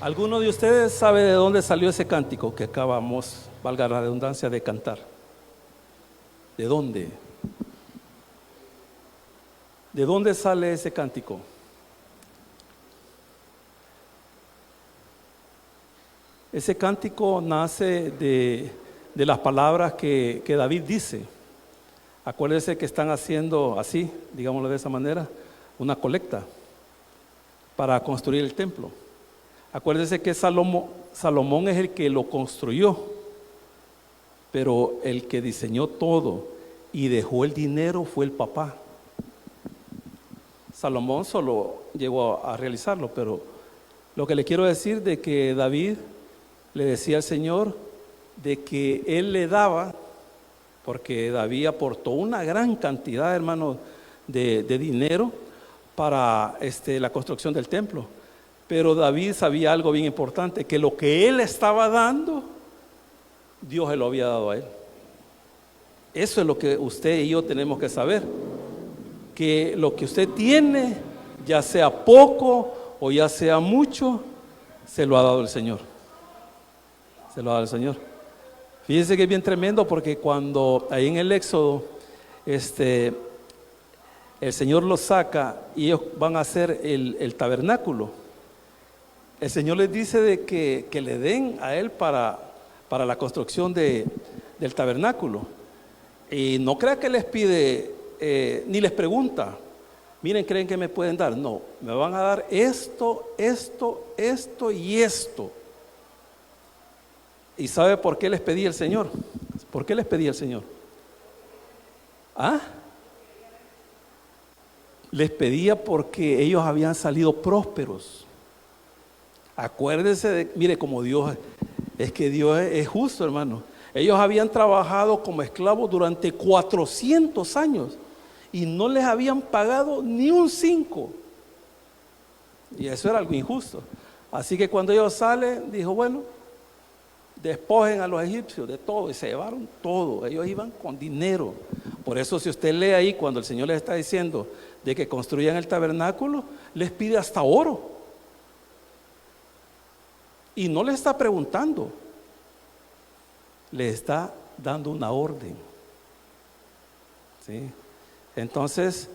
¿Alguno de ustedes sabe de dónde salió ese cántico que acabamos, valga la redundancia, de cantar? ¿De dónde? ¿De dónde sale ese cántico? Ese cántico nace de las palabras que David dice. Acuérdense que están haciendo así, digámoslo de esa manera, una colecta para construir el templo. Acuérdense que Salomón es el que lo construyó, pero el que diseñó todo y dejó el dinero fue el papá. Salomón solo llegó a realizarlo, pero lo que le quiero decir de que David le decía al Señor de que él le daba, porque David aportó una gran cantidad, hermanos, de dinero para la construcción del templo. Pero David sabía algo bien importante, que lo que él estaba dando, Dios se lo había dado a él. Eso es lo que usted y yo tenemos que saber, que lo que usted tiene, ya sea poco o ya sea mucho, se lo ha dado el Señor. Se lo ha dado el Señor. Fíjense que es bien tremendo, porque cuando ahí en el Éxodo, el Señor los saca y ellos van a hacer el tabernáculo. El Señor les dice de que le den a él para la construcción del tabernáculo. Y no crea que les pide, ni les pregunta, miren, ¿creen que me pueden dar? No, me van a dar esto, esto, esto y esto. ¿Y sabe por qué les pedía el Señor? ¿Por qué les pedía el Señor? ¿Ah? Les pedía porque ellos habían salido prósperos. Acuérdense mire como Dios, es que Dios es justo, hermano. Ellos habían trabajado como esclavos durante 400 años y no les habían pagado ni un 5. Y eso era algo injusto. Así que cuando ellos salen, dijo, bueno, despojen a los egipcios de todo, y se llevaron todo. Ellos iban con dinero. Por eso, si usted lee ahí, cuando el Señor les está diciendo de que construyan el tabernáculo, les pide hasta oro. Y no le está preguntando, le está dando una orden. ¿Sí? Entonces,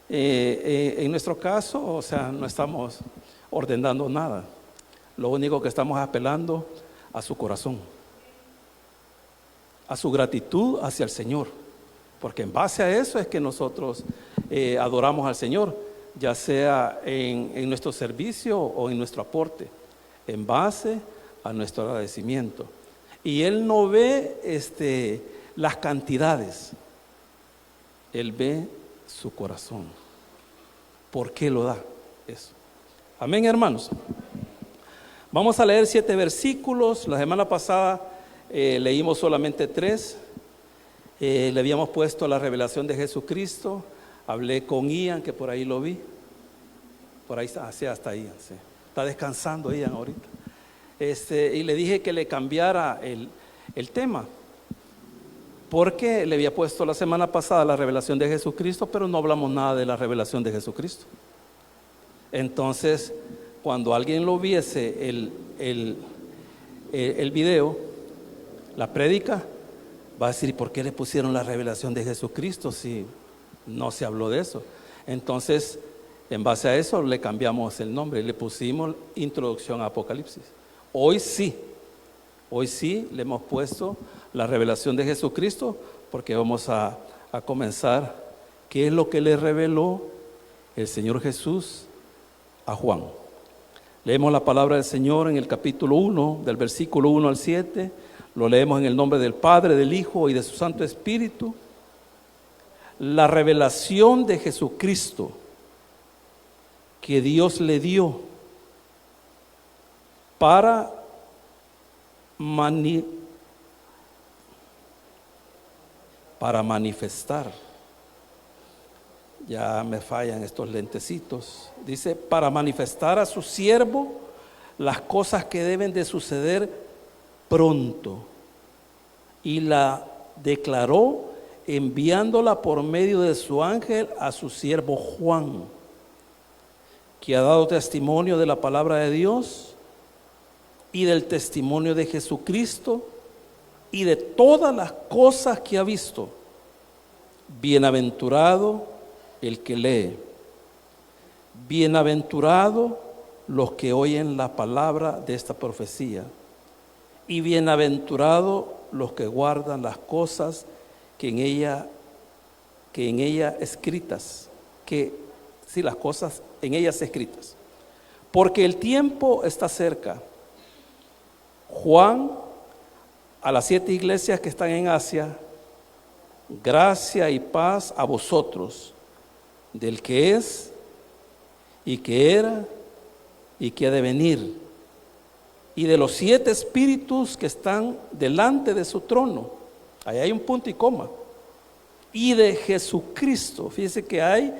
en nuestro caso, o sea, no estamos ordenando nada. Lo único que estamos apelando a su corazón, a su gratitud hacia el Señor, porque en base a eso es que nosotros adoramos al Señor, ya sea en nuestro servicio o en nuestro aporte, en base a nuestro agradecimiento. Y Él no ve las cantidades, Él ve su corazón. ¿Por qué lo da eso? Amén, hermanos. Vamos a leer 7 versículos. La semana pasada leímos solamente 3. Le habíamos puesto la revelación de Jesucristo. Hablé con Ian, que por ahí lo vi. Por ahí está, hasta Ian, sí. Está descansando Ian ahorita. Y le dije que le cambiara el tema, porque le había puesto la semana pasada la revelación de Jesucristo, pero no hablamos nada de la revelación de Jesucristo. Entonces, cuando alguien lo viese el video, la prédica, va a decir, ¿por qué le pusieron la revelación de Jesucristo si no se habló de eso? Entonces, en base a eso le cambiamos el nombre y le pusimos Introducción a Apocalipsis. Hoy sí le hemos puesto la revelación de Jesucristo, porque vamos a comenzar qué es lo que le reveló el Señor Jesús a Juan. Leemos la palabra del Señor en el capítulo 1, del versículo 1 al 7. Lo leemos en el nombre del Padre, del Hijo y de su Santo Espíritu. La revelación de Jesucristo que Dios le dio para manifestar. Ya me fallan estos lentecitos. Dice, para manifestar a su siervo las cosas que deben de suceder pronto. Y la declaró enviándola por medio de su ángel a su siervo Juan, que ha dado testimonio de la palabra de Dios y del testimonio de Jesucristo y de todas las cosas que ha visto. Bienaventurado el que lee, bienaventurado los que oyen la palabra de esta profecía, y bienaventurado los que guardan las cosas que en ella escritas, las cosas en ellas escritas, porque el tiempo está cerca. Juan, a las 7 iglesias que están en Asia, gracia y paz a vosotros, del que es, y que era, y que ha de venir, y de los 7 espíritus que están delante de su trono. Ahí hay un punto y coma. Y de Jesucristo. Fíjese que hay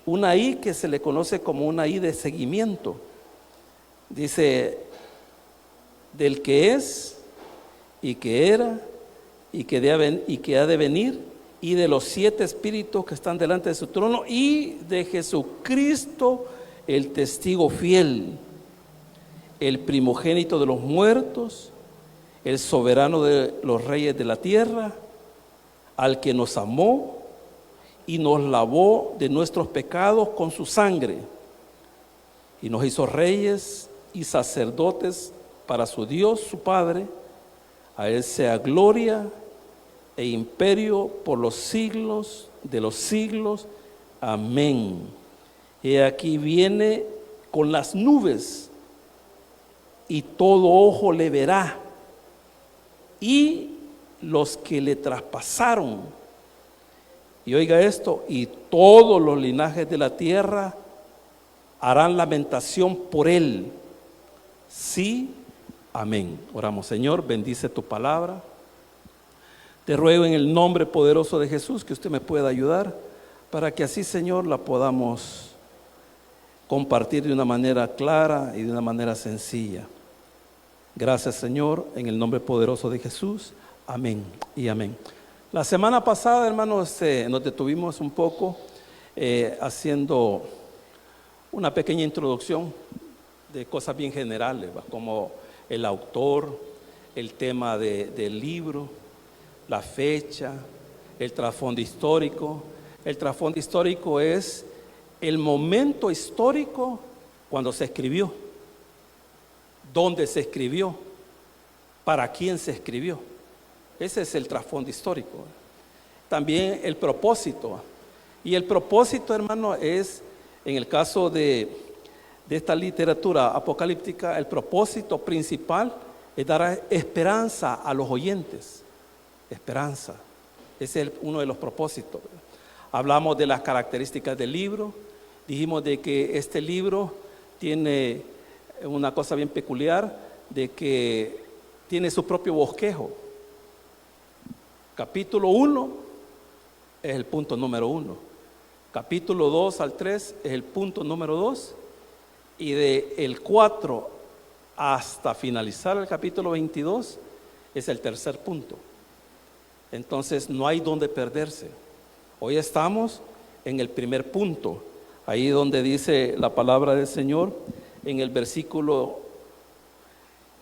una I que se le conoce como una I de seguimiento. Dice, del que es, y que era, y que ha de venir, y de los 7 espíritus que están delante de su trono, y de Jesucristo, el testigo fiel, el primogénito de los muertos, el soberano de los reyes de la tierra, al que nos amó y nos lavó de nuestros pecados con su sangre, y nos hizo reyes y sacerdotes para su Dios, su Padre. A Él sea gloria e imperio por los siglos de los siglos. Amén. Y aquí viene con las nubes, y todo ojo le verá, y los que le traspasaron. Y oiga esto, y todos los linajes de la tierra harán lamentación por él. Sí, amén. Oramos. Señor, bendice tu palabra. Te ruego en el nombre poderoso de Jesús que usted me pueda ayudar para que así, Señor, la podamos compartir de una manera clara y de una manera sencilla. Gracias, Señor, en el nombre poderoso de Jesús. Amén y amén. La semana pasada, hermanos, nos detuvimos un poco haciendo una pequeña introducción de cosas bien generales, como el autor, el tema del libro, la fecha, el trasfondo histórico. El trasfondo histórico es el momento histórico cuando se escribió, dónde se escribió, para quién se escribió. Ese es el trasfondo histórico. También el propósito. Y el propósito, hermano, es, en el caso de esta literatura apocalíptica, el propósito principal es dar esperanza a los oyentes. Esperanza. Ese es uno de los propósitos. Hablamos de las características del libro. Dijimos de que este libro tiene una cosa bien peculiar, de que tiene su propio bosquejo. Capítulo 1 es el punto número 1. Capítulo 2 al 3 es el punto número 2. Y del 4 hasta finalizar el capítulo 22 es el tercer punto. Entonces no hay donde perderse. Hoy estamos en el primer punto, ahí donde dice la palabra del Señor, en el versículo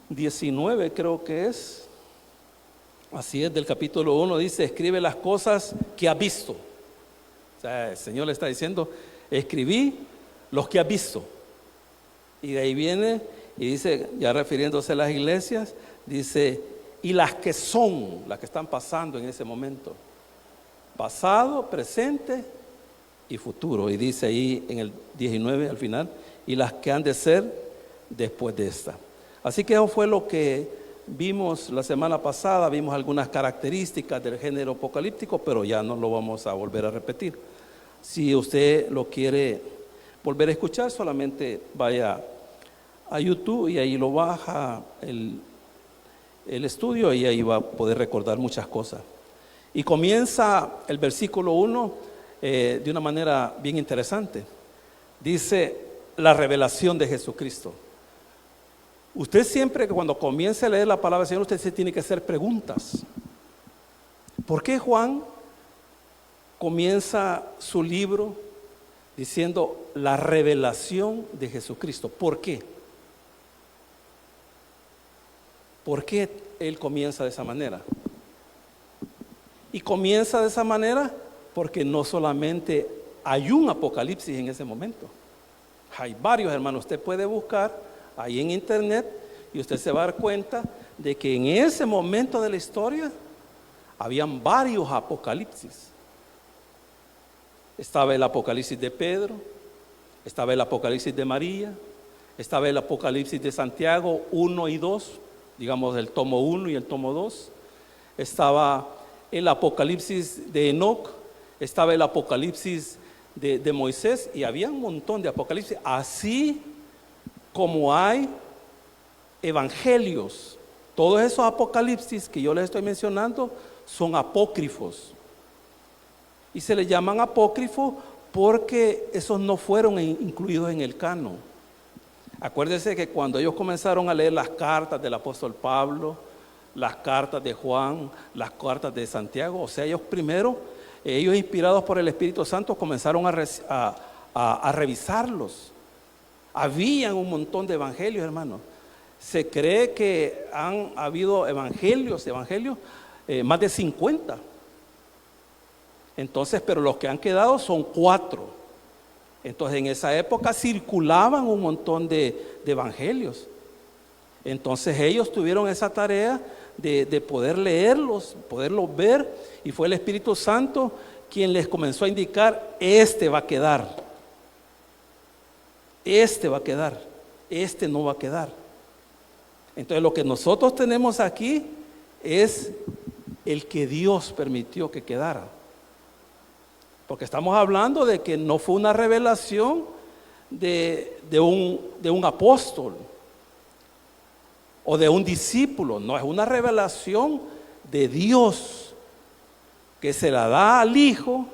19 creo que es. Así es, del capítulo 1 dice, escribe las cosas que has visto. O sea, el Señor le está diciendo, escribí los que has visto. Y de ahí viene y dice, ya refiriéndose a las iglesias, dice, y las que son, las que están pasando en ese momento. Pasado, presente y futuro. Y dice ahí en el 19 al final, y las que han de ser después de esta. Así que eso fue lo que vimos la semana pasada. Vimos algunas características del género apocalíptico, pero ya no lo vamos a volver a repetir. Si usted lo quiere volver a escuchar, solamente vaya a YouTube y ahí lo baja el estudio y ahí va a poder recordar muchas cosas. Y comienza el versículo 1 de una manera bien interesante. Dice, la revelación de Jesucristo. Usted siempre que cuando comience a leer la palabra del Señor, usted se tiene que hacer preguntas. ¿Por qué Juan comienza su libro diciendo la revelación de Jesucristo? ¿Por qué? ¿Por qué él comienza de esa manera? Y comienza de esa manera porque no solamente hay un Apocalipsis en ese momento. Hay varios, hermanos. Usted puede buscar ahí en internet y usted se va a dar cuenta de que en ese momento de la historia habían varios Apocalipsis. Estaba el Apocalipsis de Pedro, estaba el Apocalipsis de María, estaba el Apocalipsis de Santiago 1 y 2, digamos el tomo 1 y el tomo 2. Estaba el Apocalipsis de Enoc, estaba el Apocalipsis de Moisés, y había un montón de Apocalipsis, así como hay evangelios. Todos esos Apocalipsis que yo les estoy mencionando son apócrifos. Y se les llaman apócrifos porque esos no fueron incluidos en el canon. Acuérdense que cuando ellos comenzaron a leer las cartas del apóstol Pablo, las cartas de Juan, las cartas de Santiago, o sea, ellos primero, ellos inspirados por el Espíritu Santo, comenzaron a revisarlos. Habían un montón de evangelios, hermanos. Se cree que han habido evangelios, más de 50. Entonces, pero los que han quedado son 4. Entonces, en esa época circulaban un montón de evangelios. Entonces, ellos tuvieron esa tarea de poder leerlos, poderlos ver, y fue el Espíritu Santo quien les comenzó a indicar: este va a quedar, este va a quedar, este no va a quedar. Entonces, lo que nosotros tenemos aquí es el que Dios permitió que quedara. Porque estamos hablando de que no fue una revelación de un apóstol o de un discípulo. No, es una revelación de Dios que se la da al Hijo,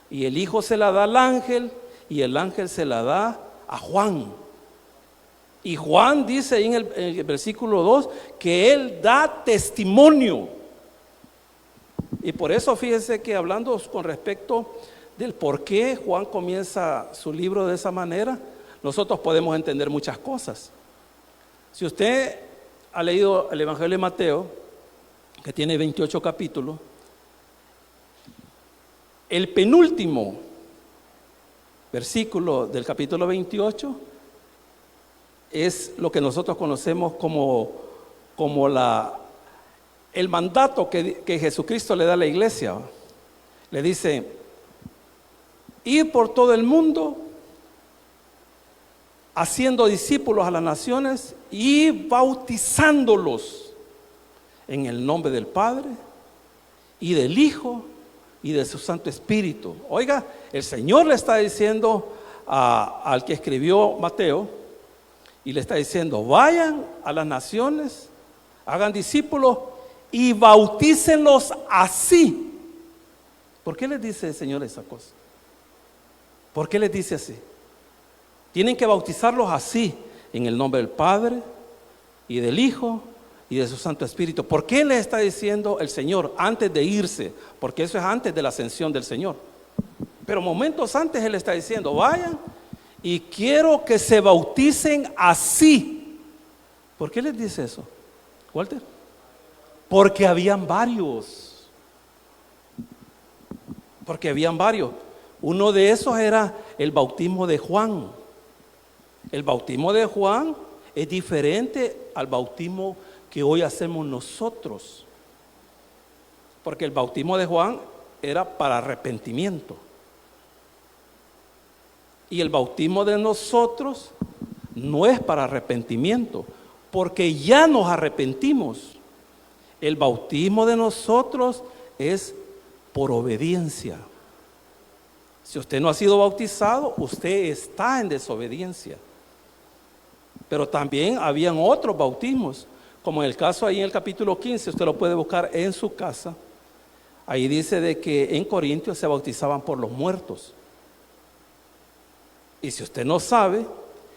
y el Hijo se la da al ángel, y el ángel se la da a Juan. Y Juan dice ahí en el versículo 2 que él da testimonio. Y por eso fíjense que hablando con respecto del por qué Juan comienza su libro de esa manera, nosotros podemos entender muchas cosas. Si usted ha leído el Evangelio de Mateo, que tiene 28 capítulos, el penúltimo versículo del capítulo 28 es lo que nosotros conocemos como el mandato que Jesucristo le da a la iglesia. Le dice: ir por todo el mundo, haciendo discípulos a las naciones y bautizándolos en el nombre del Padre y del Hijo y de su Santo Espíritu. Oiga, el Señor le está diciendo al que escribió Mateo, y le está diciendo: vayan a las naciones, hagan discípulos y bautícenlos así. ¿Por qué les dice el Señor esa cosa? ¿Por qué les dice así? Tienen que bautizarlos así, en el nombre del Padre y del Hijo y de su Santo Espíritu. ¿Por qué les está diciendo el Señor antes de irse? Porque eso es antes de la ascensión del Señor. Pero momentos antes Él está diciendo: vayan y quiero que se bauticen así. ¿Por qué les dice eso, Walter? Porque habían varios. Porque habían varios. Uno de esos era el bautismo de Juan. El bautismo de Juan es diferente al bautismo que hoy hacemos nosotros. Porque el bautismo de Juan era para arrepentimiento. Y el bautismo de nosotros no es para arrepentimiento, porque ya nos arrepentimos. El bautismo de nosotros es por obediencia. Si usted no ha sido bautizado, usted está en desobediencia. Pero también habían otros bautismos, como en el caso ahí en el capítulo 15, usted lo puede buscar en su casa. Ahí dice de que en Corintios se bautizaban por los muertos. Y si usted no sabe,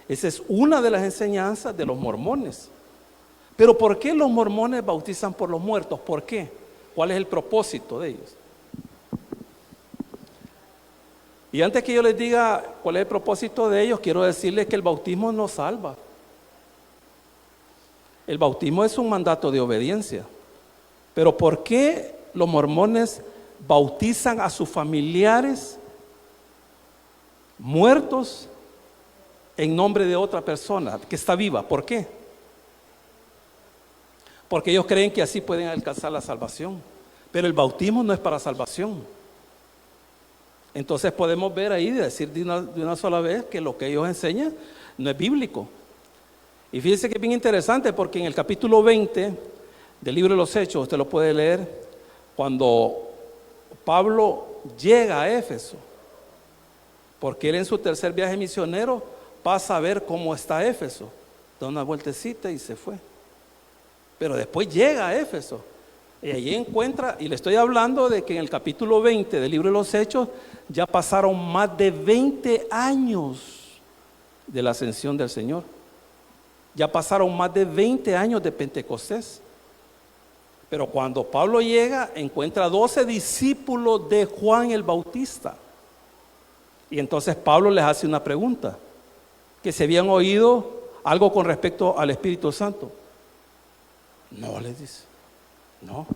esa es una de las enseñanzas de los mormones. Pero ¿por qué los mormones bautizan por los muertos? ¿Por qué? ¿Cuál es el propósito de ellos? Y antes que yo les diga cuál es el propósito de ellos, quiero decirles que el bautismo no salva. El bautismo es un mandato de obediencia. Pero ¿por qué los mormones bautizan a sus familiares muertos en nombre de otra persona que está viva? ¿Por qué? Porque ellos creen que así pueden alcanzar la salvación. Pero el bautismo no es para salvación. Entonces podemos ver ahí, decir de una sola vez, que lo que ellos enseñan no es bíblico. Y fíjense que es bien interesante, porque en el capítulo 20 del libro de los Hechos, usted lo puede leer, cuando Pablo llega a Éfeso, porque él en su tercer viaje misionero pasa a ver cómo está Éfeso, da una vueltecita y se fue. Pero después llega a Éfeso y allí encuentra, y le estoy hablando de que en el capítulo 20 del libro de los Hechos ya pasaron más de 20 años de la ascensión del Señor. Ya pasaron más de 20 años de Pentecostés. Pero cuando Pablo llega, encuentra 12 discípulos de Juan el Bautista. Y entonces Pablo les hace una pregunta, que se habían oído algo con respecto al Espíritu Santo. No, les dice, no.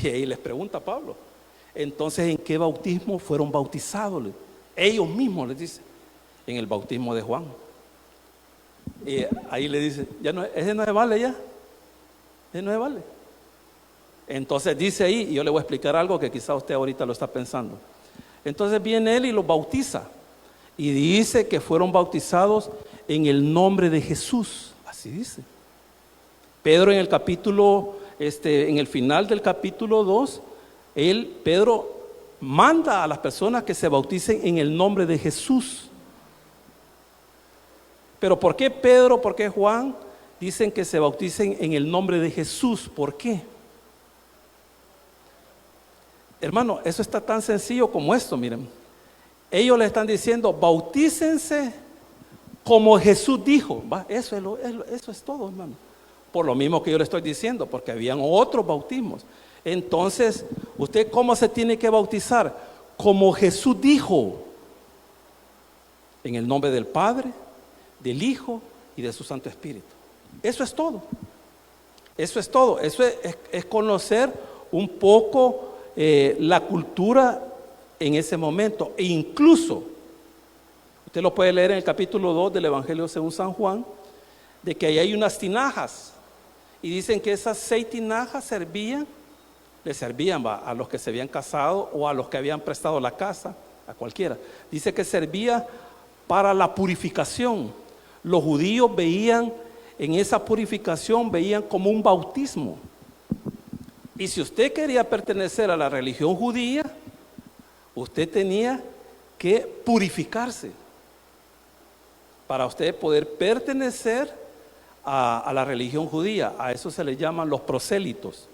Y ahí les pregunta Pablo, entonces ¿en qué bautismo fueron bautizados? Ellos mismos les dice, en el bautismo de Juan. Y ahí le dice, ya no, ese no se vale ya, ese no se vale. Entonces dice ahí, y yo le voy a explicar algo que quizá usted ahorita lo está pensando. Entonces viene él y los bautiza, y dice que fueron bautizados en el nombre de Jesús, así dice. Pedro en el capítulo, en el final del capítulo 2, Pedro manda a las personas que se bauticen en el nombre de Jesús. Pero ¿por qué Pedro, por qué Juan dicen que se bauticen en el nombre de Jesús? ¿Por qué? Hermano, eso está tan sencillo como esto, miren. Ellos le están diciendo, bautícense como Jesús dijo. ¿Va? Eso es todo, hermano. Por lo mismo que yo le estoy diciendo, porque habían otros bautismos. Entonces, ¿usted cómo se tiene que bautizar? Como Jesús dijo, en el nombre del Padre, del Hijo y de su Santo Espíritu. Eso es todo. Eso es todo. Eso es conocer un poco la cultura en ese momento. E incluso, usted lo puede leer en el capítulo 2 del Evangelio según San Juan, de que ahí hay unas tinajas. Y dicen que esas 6 tinajas le servían a los que se habían casado o a los que habían prestado la casa, a cualquiera. Dice que servía para la purificación. Los judíos veían en esa purificación, veían como un bautismo. Y si usted quería pertenecer a la religión judía, usted tenía que purificarse para usted poder pertenecer a la religión judía. A eso se le llaman los prosélitos.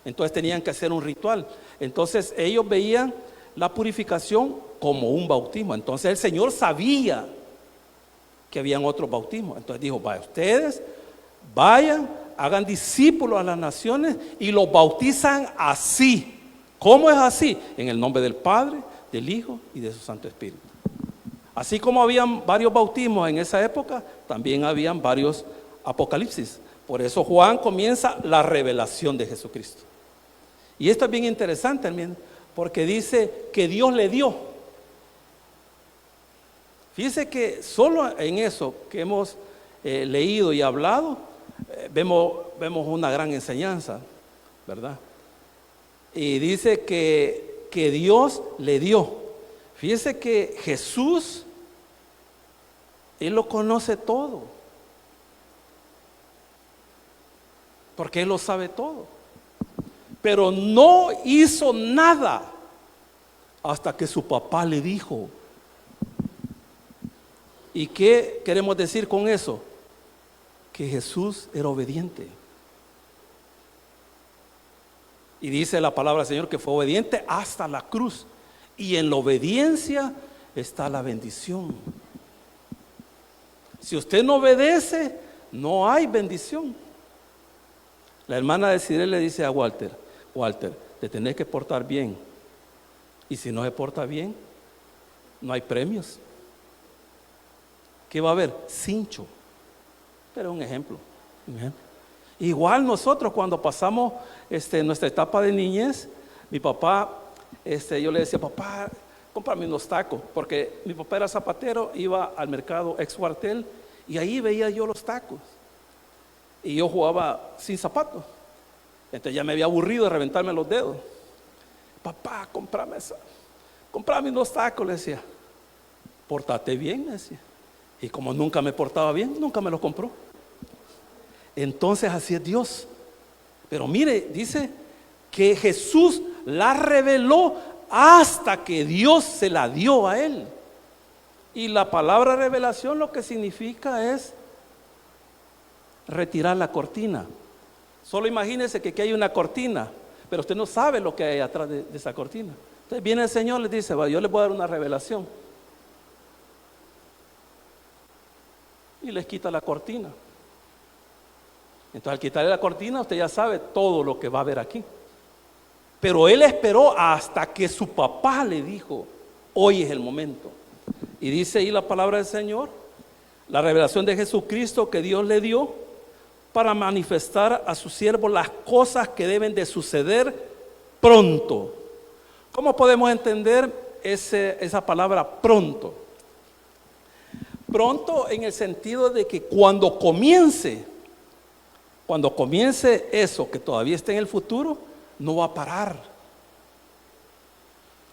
Entonces tenían que hacer un ritual. Entonces ellos veían la purificación como un bautismo. Entonces el Señor sabía que habían otros bautismos. Entonces dijo, vaya, ustedes vayan, hagan discípulos a las naciones y los bautizan así. ¿Cómo es así? En el nombre del Padre, del Hijo y de su Santo Espíritu. Así como habían varios bautismos en esa época, también habían varios apocalipsis. Por eso Juan comienza la revelación de Jesucristo. Y esto es bien interesante también, porque dice que Dios le dio. Fíjese que solo en eso que hemos leído y hablado, vemos una gran enseñanza, ¿verdad? Y dice que Dios le dio. Fíjese que Jesús, Él lo conoce todo, porque Él lo sabe todo, pero no hizo nada hasta que su papá le dijo. ¿Y qué queremos decir con eso? Que Jesús era obediente. Y dice la palabra del Señor que fue obediente hasta la cruz. Y en la obediencia está la bendición. Si usted no obedece, no hay bendición. La hermana de Cyril le dice a Walter, te tenés que portar bien. Y si no se porta bien, no hay premios. ¿Qué va a haber? Cincho. Pero un ejemplo. Igual nosotros cuando pasamos nuestra etapa de niñez, mi papá, yo le decía, papá, cómprame unos tacos, porque mi papá era zapatero, iba al mercado ex cuartel y ahí veía yo los tacos. Y yo jugaba sin zapatos. Entonces ya me había aburrido de reventarme los dedos. Papá, cómprame unos tacos, le decía. Pórtate bien, le decía. Y como nunca me portaba bien, nunca me los compró. Entonces así es Dios. Pero mire, dice que Jesús la reveló hasta que Dios se la dio a él. Y la palabra revelación lo que significa es retirar la cortina. Solo imagínese que aquí hay una cortina, pero usted no sabe lo que hay atrás de esa cortina. Entonces viene el Señor y le dice, yo les voy a dar una revelación. Y les quita la cortina. Entonces al quitarle la cortina usted ya sabe todo lo que va a haber aquí. Pero él esperó hasta que su papá le dijo, hoy es el momento. Y dice ahí la palabra del Señor, la revelación de Jesucristo que Dios le dio para manifestar a su siervo las cosas que deben de suceder pronto. ¿Cómo podemos entender esa palabra pronto? Pronto en el sentido de que cuando comience eso que todavía está en el futuro, no va a parar.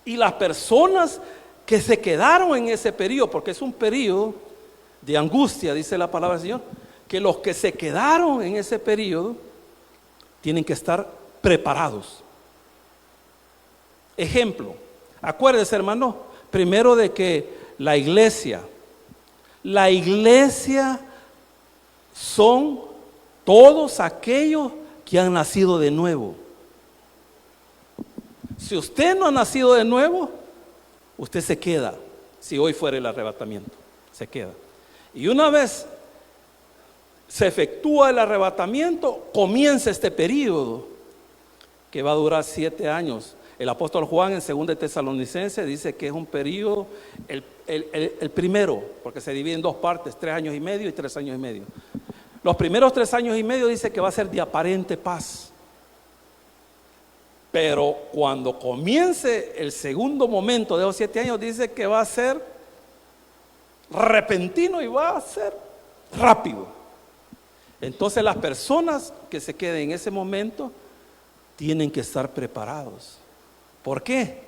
Y las personas que se quedaron en ese periodo, porque es un periodo de angustia, dice la palabra del Señor, que los que se quedaron en ese periodo tienen que estar preparados. Ejemplo, acuérdense, hermano, primero de que la iglesia son todos aquellos que han nacido de nuevo. Si usted no ha nacido de nuevo, usted se queda. Si hoy fuera el arrebatamiento, se queda. Y una vez se efectúa el arrebatamiento, comienza este periodo que va a durar 7 años. El apóstol Juan en 2 Tesalonicenses dice que es un periodo, el primero, porque se divide en 2 partes, 3 años y medio y 3 años y medio. Los primeros 3 años y medio dice que va a ser de aparente paz. Pero cuando comience el segundo momento de los 7 años, dice que va a ser repentino y va a ser rápido. Entonces las personas que se queden en ese momento tienen que estar preparados. ¿Por qué?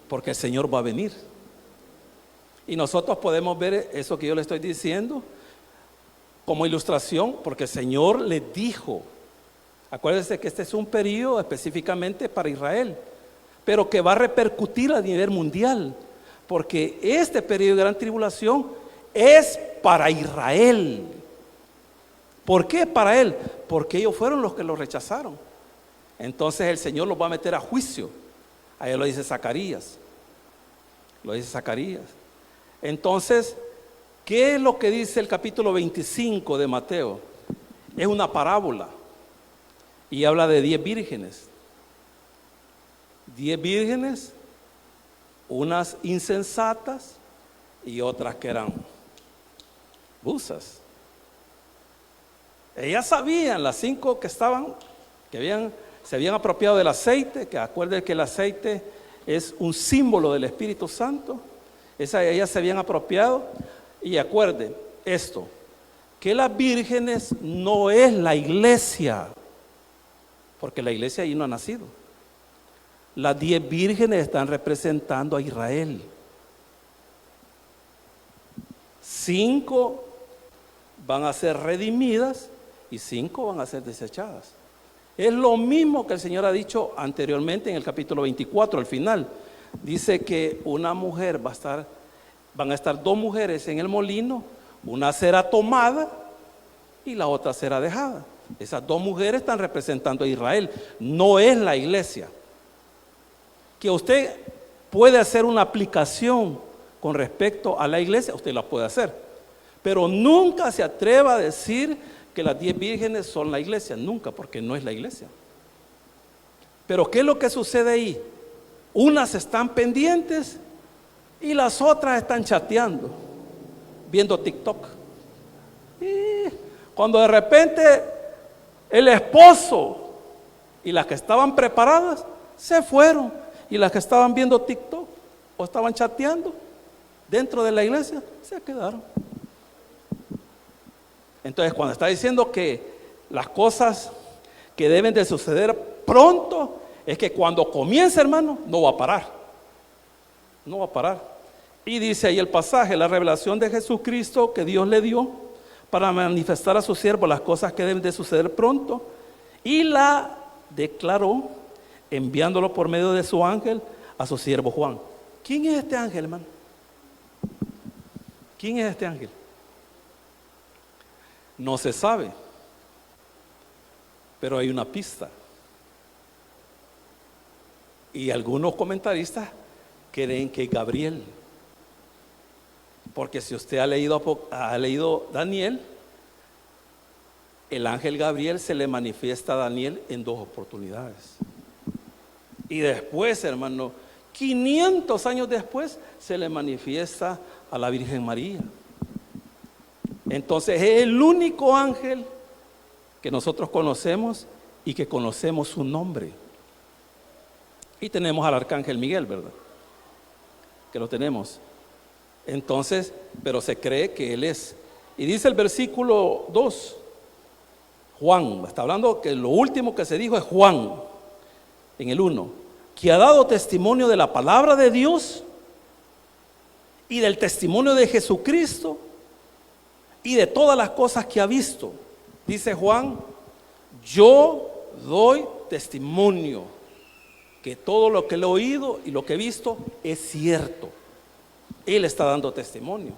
Porque el Señor va a venir. Y nosotros podemos ver eso que yo le estoy diciendo como ilustración, porque el Señor le dijo, acuérdense que este es un periodo específicamente para Israel, pero que va a repercutir a nivel mundial, porque este periodo de gran tribulación es para Israel. ¿Por qué para él? Porque ellos fueron los que lo rechazaron. Entonces el Señor los va a meter a juicio. Ahí lo dice Zacarías. Entonces, ¿qué es lo que dice el capítulo 25 de Mateo? Es una parábola y habla de 10 vírgenes. 10 vírgenes, unas insensatas y otras que eran busas. Ellas sabían, las 5 que estaban, se habían apropiado del aceite, que acuérdense que el aceite es un símbolo del Espíritu Santo. Ellas se habían apropiado. Y acuerden esto, que las vírgenes no es la iglesia, porque la iglesia ahí no ha nacido. Las 10 vírgenes están representando a Israel. 5 van a ser redimidas y 5 van a ser desechadas. Es lo mismo que el Señor ha dicho anteriormente en el capítulo 24, al final. Dice que una mujer van a estar 2 mujeres en el molino, una será tomada y la otra será dejada. Esas 2 mujeres están representando a Israel, no es la iglesia. Que usted puede hacer una aplicación con respecto a la iglesia, usted la puede hacer, pero nunca se atreva a decir que las 10 vírgenes son la iglesia, nunca, porque no es la iglesia. Pero ¿qué es lo que sucede ahí? Unas están pendientes y las otras están chateando, viendo TikTok. Y cuando de repente El esposo y las que estaban preparadas se fueron. Y las que estaban viendo TikTok o estaban chateando dentro de la iglesia se quedaron. Entonces, cuando está diciendo que las cosas que deben de suceder pronto, es que cuando comience, hermano, no va a parar. No va a parar. Y dice ahí el pasaje, la revelación de Jesucristo que Dios le dio para manifestar a su siervo las cosas que deben de suceder pronto, y la declaró enviándolo por medio de su ángel a su siervo Juan. ¿Quién es este ángel, hermano? ¿Quién es este ángel? No se sabe, pero hay una pista. Y algunos comentaristas creen que es Gabriel. Porque si usted ha leído Daniel, el ángel Gabriel se le manifiesta a Daniel en 2 oportunidades. Y después, hermano, 500 años después, se le manifiesta a la Virgen María. Entonces es el único ángel que nosotros conocemos y que conocemos su nombre. Y tenemos al arcángel Miguel, ¿verdad? Que lo tenemos. Entonces, pero se cree que él es. Y dice el versículo 2, Juan, está hablando que lo último que se dijo es Juan, en el 1, que ha dado testimonio de la palabra de Dios y del testimonio de Jesucristo y de todas las cosas que ha visto. Dice Juan, yo doy testimonio que todo lo que he oído y lo que he visto es cierto. Él está dando testimonio.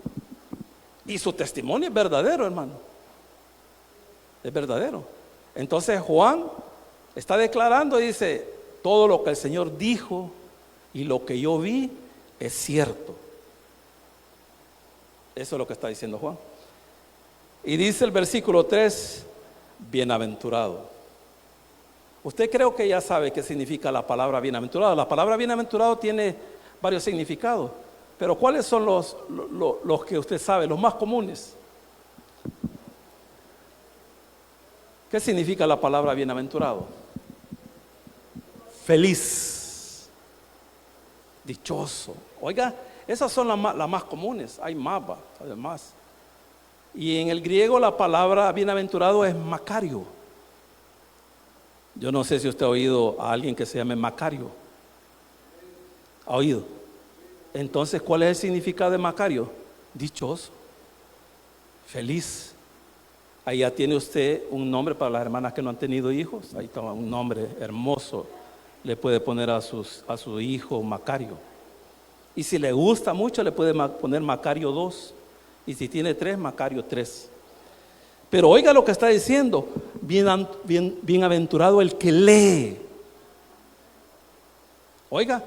Y su testimonio es verdadero, hermano. Es verdadero. Entonces Juan está declarando y dice, todo lo que el Señor dijo y lo que yo vi es cierto. Eso es lo que está diciendo Juan. Y dice el versículo 3, bienaventurado. Usted creo que ya sabe qué significa la palabra bienaventurado. La palabra bienaventurado tiene varios significados. Pero ¿cuáles son los que usted sabe, los más comunes? ¿Qué significa la palabra bienaventurado? Feliz, dichoso. Oiga, esas son las más comunes. Hay más, además. Y en el griego la palabra bienaventurado es Macario. Yo no sé si usted ha oído a alguien que se llame Macario. ¿Ha oído? Entonces, ¿cuál es el significado de Macario? Dichoso, feliz. Ahí ya tiene usted un nombre para las hermanas que no han tenido hijos. Ahí está un nombre hermoso. Le puede poner a su hijo Macario. Y si le gusta mucho, le puede poner Macario 2. Y si tiene 3, Macario 3. Pero oiga lo que está diciendo. Bienaventurado el que lee. Oiga,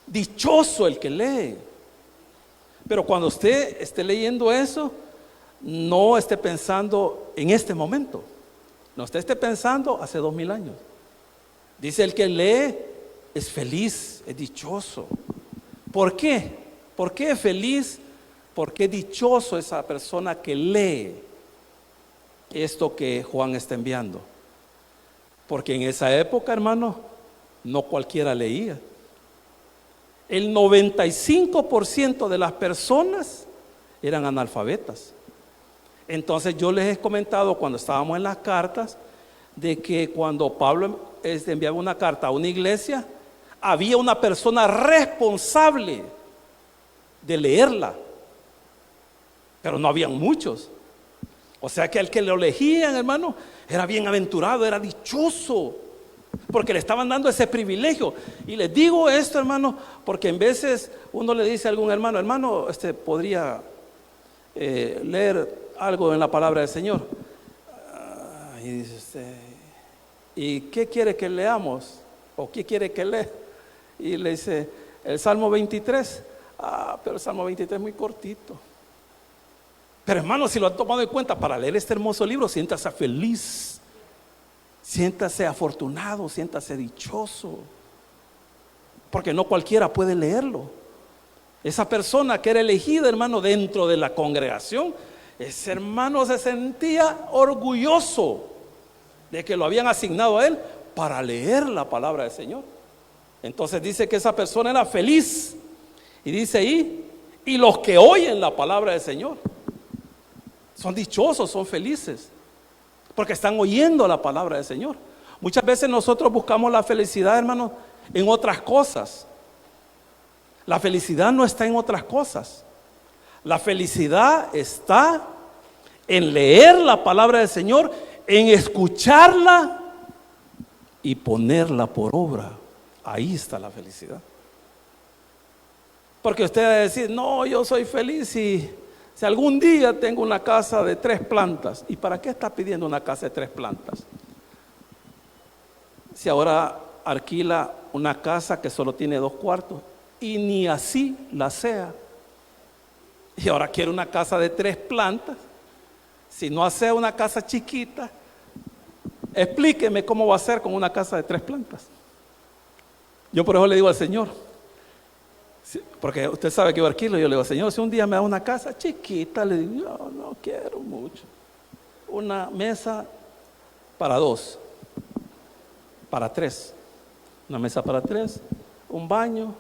dichoso el que lee. Pero cuando usted esté leyendo eso, no esté pensando en este momento. No esté pensando hace 2000 años. Dice el que lee es feliz, es dichoso. ¿Por qué? ¿Por qué es feliz? ¿Por qué es dichoso esa persona que lee esto que Juan está enviando? Porque en esa época, hermano, no cualquiera leía. El 95% de las personas eran analfabetas. Entonces yo les he comentado cuando estábamos en las cartas de que cuando Pablo enviaba una carta a una iglesia, había una persona responsable de leerla, pero no habían muchos. O sea que el que lo elegían, hermano, era bienaventurado, era dichoso, porque le estaban dando ese privilegio. Y les digo esto, hermano, porque en veces uno le dice a algún hermano, podría leer algo en la palabra del Señor. Y dice usted, ¿y qué quiere que leamos? ¿O qué quiere que lea? Y le dice, el Salmo 23. Pero el Salmo 23 es muy cortito. Pero hermano, si lo han tomado en cuenta para leer este hermoso libro, siéntase feliz, siéntase afortunado, siéntase dichoso, porque no cualquiera puede leerlo. Esa persona que era elegida, hermano, dentro de la congregación, ese hermano se sentía orgulloso de que lo habían asignado a él para leer la palabra del Señor. Entonces dice que esa persona era feliz. Y dice ahí, y los que oyen la palabra del Señor son dichosos, son felices, porque están oyendo la palabra del Señor. Muchas veces nosotros buscamos la felicidad, hermanos, en otras cosas. La felicidad no está en otras cosas. La felicidad está en leer la palabra del Señor, en escucharla y ponerla por obra. Ahí está la felicidad. Porque usted va a decir, no, yo soy feliz si algún día tengo una casa de 3 plantas. ¿Y para qué está pidiendo una casa de 3 plantas? Si ahora alquila una casa que solo tiene 2 cuartos y ni así la sea. Y ahora quiere una casa de 3 plantas. Si no hace una casa chiquita, explíqueme cómo va a ser con una casa de 3 plantas. Yo por eso le digo al Señor, porque usted sabe que yo alquilo, yo le digo, Señor, si un día me da una casa chiquita, le digo, yo no quiero mucho. Una mesa para 2, para 3. Una mesa para 3, un baño,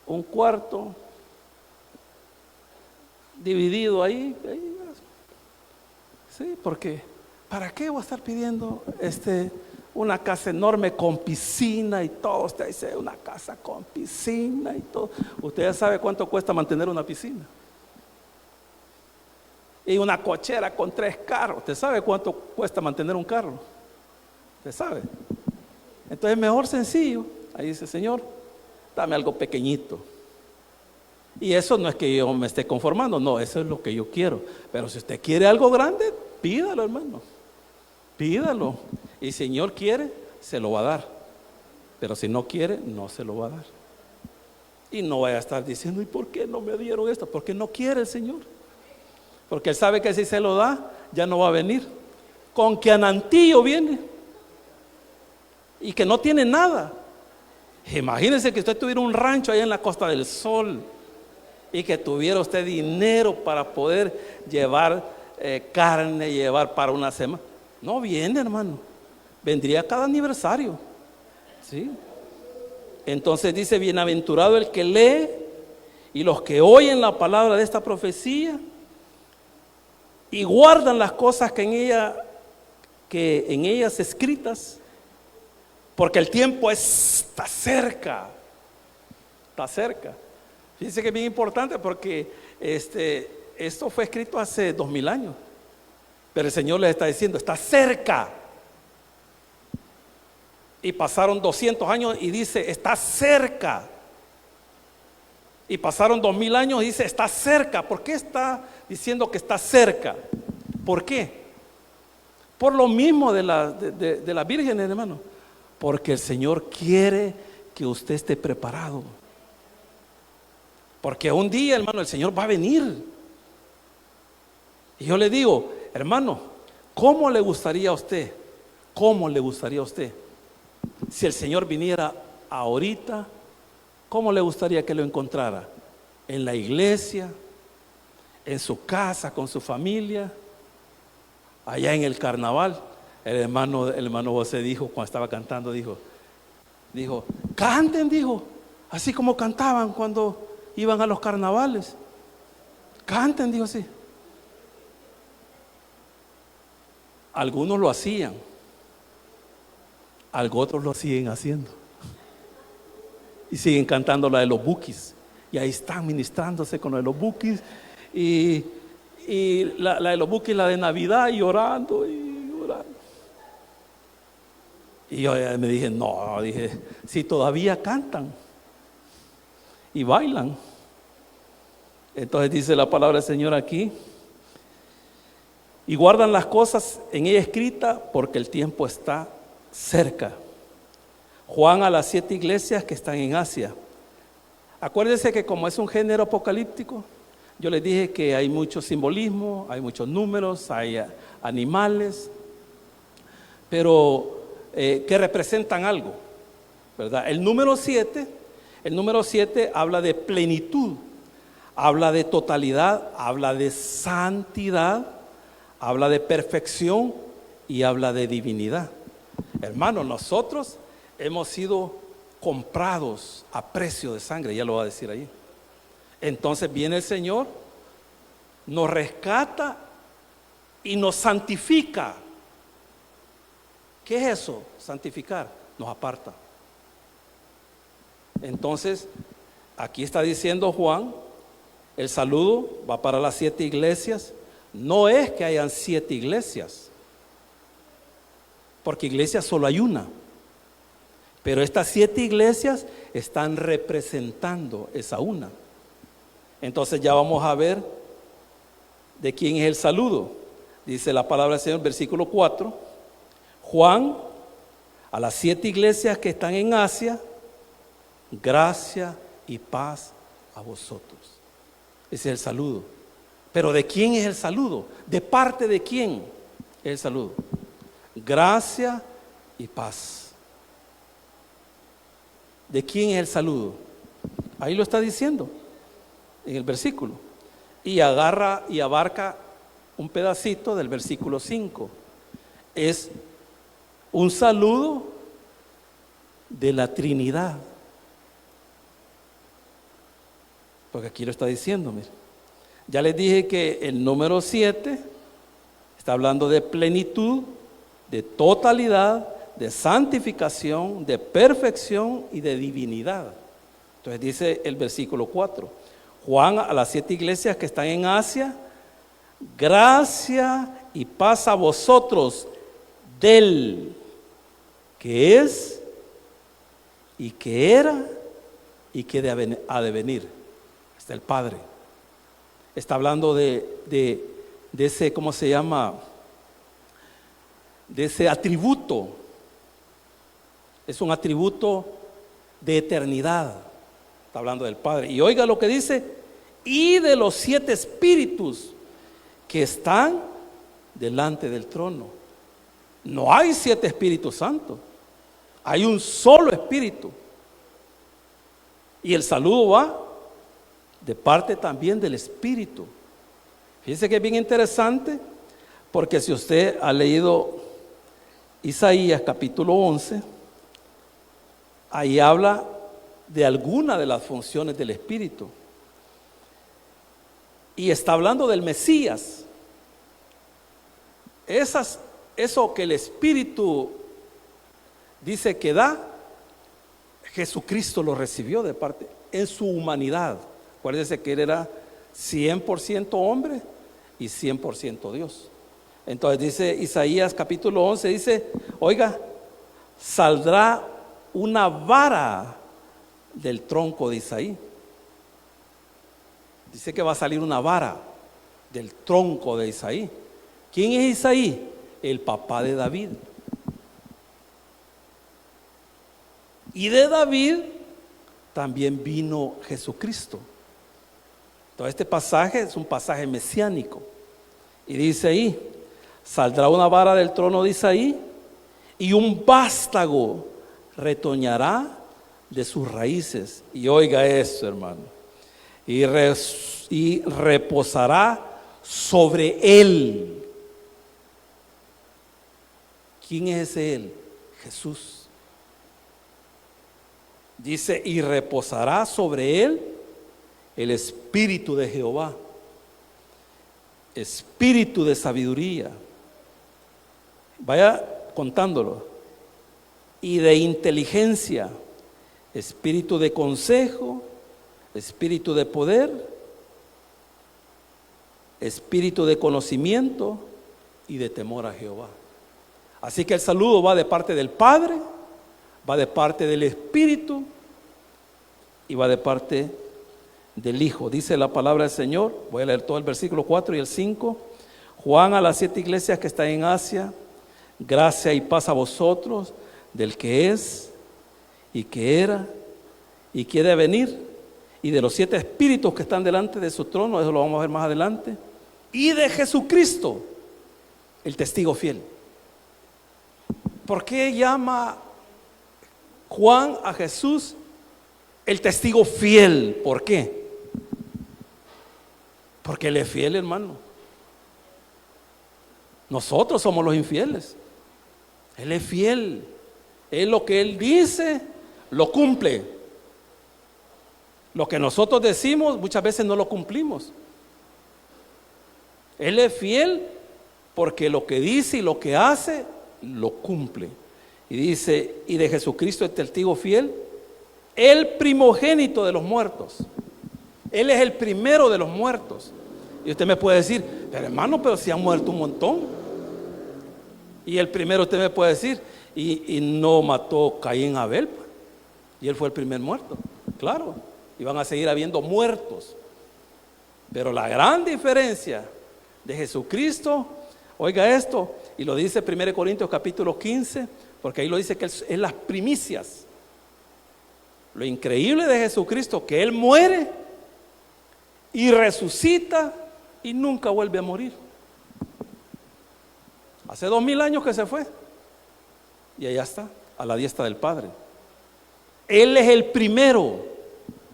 un cuarto, dividido ahí. Sí, porque ¿para qué voy a estar pidiendo una casa enorme con piscina y todo? Usted dice, una casa con piscina y todo. Usted ya sabe cuánto cuesta mantener una piscina. Y una cochera con 3 carros. ¿Usted sabe cuánto cuesta mantener un carro? ¿Usted sabe? Entonces mejor sencillo. Ahí dice, Señor, dame algo pequeñito. Y eso no es que yo me esté conformando, no, eso es lo que yo quiero. Pero si usted quiere algo grande, pídalo, hermano. Pídalo. Y si el Señor quiere, se lo va a dar. Pero si no quiere, no se lo va a dar. Y no vaya a estar diciendo, ¿y por qué no me dieron esto? Porque no quiere el Señor. Porque Él sabe que si se lo da, ya no va a venir. Con que Anantillo viene y que no tiene nada. Imagínense que usted tuviera un rancho allá en la Costa del Sol y que tuviera usted dinero para poder llevar carne, llevar para una semana. No viene, hermano. Vendría cada aniversario. ¿Sí? Entonces dice, bienaventurado el que lee y los que oyen la palabra de esta profecía y guardan las cosas que en ellas escritas, porque el tiempo está cerca. Está cerca. Fíjense que es bien importante porque esto fue escrito hace 2000 años. Pero el Señor les está diciendo, está cerca. Y pasaron 200 años y dice, está cerca. Y pasaron 2000 años y dice, está cerca. ¿Por qué está diciendo que está cerca? ¿Por qué? Por lo mismo de la Virgen, hermano. Porque el Señor quiere que usted esté preparado. Porque un día, hermano, el Señor va a venir. Y yo le digo, hermano, ¿cómo le gustaría a usted? ¿Cómo le gustaría a usted? Si el Señor viniera ahorita, ¿cómo le gustaría que lo encontrara? ¿En la iglesia? ¿En su casa, con su familia? ¿Allá en el carnaval? El hermano José dijo, cuando estaba cantando, dijo, canten, dijo, así como cantaban cuando iban a los carnavales. Canten, dijo así. Algunos lo hacían, otros lo siguen haciendo. Y siguen cantando la de los buquis. Y ahí están ministrándose con la de los buquis. Y la de los buquis, la de Navidad, y orando y orando. Y yo me dije, no, si todavía cantan y bailan. Entonces dice la palabra del Señor aquí, y guardan las cosas en ella escrita porque el tiempo está cerca. Juan a las 7 iglesias que están en Asia. Acuérdense que como es un género apocalíptico, yo les dije que hay mucho simbolismo, hay muchos números, hay animales, pero que representan algo, ¿verdad? El número 7 habla de plenitud, habla de totalidad, habla de santidad, habla de perfección y habla de divinidad. Hermanos, nosotros hemos sido comprados a precio de sangre, ya lo va a decir ahí. Entonces viene el Señor, nos rescata y nos santifica. ¿Qué es eso? Santificar, nos aparta. Entonces, aquí está diciendo Juan, el saludo va para las 7 iglesias. No es que hayan 7 iglesias, porque iglesia solo hay una. Pero estas 7 iglesias están representando esa una. Entonces ya vamos a ver de quién es el saludo. Dice la palabra del Señor, versículo 4. Juan, a las 7 iglesias que están en Asia, gracia y paz a vosotros. Ese es el saludo. Pero ¿de quién es el saludo? ¿De parte de quién es el saludo? Gracia y paz. ¿De quién es el saludo? Ahí lo está diciendo en el versículo. Y agarra y abarca un pedacito del versículo 5. Es un saludo de la Trinidad. Porque aquí lo está diciendo, mire. Ya les dije que el número 7 está hablando de plenitud, de totalidad, de santificación, de perfección y de divinidad. Entonces dice el versículo 4. Juan, a las 7 iglesias que están en Asia, gracia y paz a vosotros del que es y que era y que ha de venir. Está el Padre. Está hablando de ese, ¿cómo se llama? De ese atributo. Es un atributo de eternidad. Está hablando del Padre. Y oiga lo que dice, y de los 7 espíritus que están delante del trono. No hay 7 Espíritus Santos, hay un solo Espíritu. Y el saludo va de parte también del Espíritu. Fíjense que es bien interesante, porque si usted ha leído Isaías capítulo 11, ahí habla de alguna de las funciones del Espíritu. Y está hablando del Mesías. Eso que el Espíritu dice que da, Jesucristo lo recibió de parte, en su humanidad. Acuérdense que Él era 100% hombre y 100% Dios. Entonces dice Isaías capítulo 11, dice, oiga, saldrá una vara del tronco de Isaí. Dice que va a salir una vara del tronco de Isaí. ¿Quién es Isaí? El papá de David. Y de David también vino Jesucristo. Entonces este pasaje es un pasaje mesiánico. Y dice ahí, saldrá una vara del trono de Isaí y un vástago retoñará de sus raíces. Y oiga eso, hermano. Y reposará sobre él. ¿Quién es ese él? Jesús. Dice, y reposará sobre él el espíritu de Jehová, espíritu de sabiduría. Vaya contándolo. Y de inteligencia, espíritu de consejo, espíritu de poder, espíritu de conocimiento y de temor a Jehová. Así que el saludo va de parte del Padre, va de parte del Espíritu y va de parte del Hijo. Dice la palabra del Señor, voy a leer todo el versículo 4 y el 5. Juan, a las 7 iglesias que están en Asia, gracia y paz a vosotros, del que es y que era y que ha de venir, y de los 7 espíritus que están delante de su trono, eso lo vamos a ver más adelante, y de Jesucristo, el testigo fiel. ¿Por qué llama Juan a Jesús el testigo fiel? ¿Por qué? Porque Él es fiel, hermano. Nosotros somos los infieles. Él es fiel. Él lo que Él dice, lo cumple. Lo que nosotros decimos, muchas veces no lo cumplimos. Él es fiel porque lo que dice y lo que hace, lo cumple. Y dice, y de Jesucristo es testigo fiel, el primogénito de los muertos. Él es el primero de los muertos. Y usted me puede decir, pero hermano, pero si han muerto un montón. Y el primero usted me puede decir, y no mató Caín a Abel, y él fue el primer muerto. Claro, y van a seguir habiendo muertos. Pero la gran diferencia de Jesucristo, oiga esto, y lo dice 1 Corintios capítulo 15, porque ahí lo dice que es las primicias. Lo increíble de Jesucristo, que Él muere y resucita y nunca vuelve a morir. Hace 2000 años que se fue y allá está, a la diestra del Padre. Él es el primero.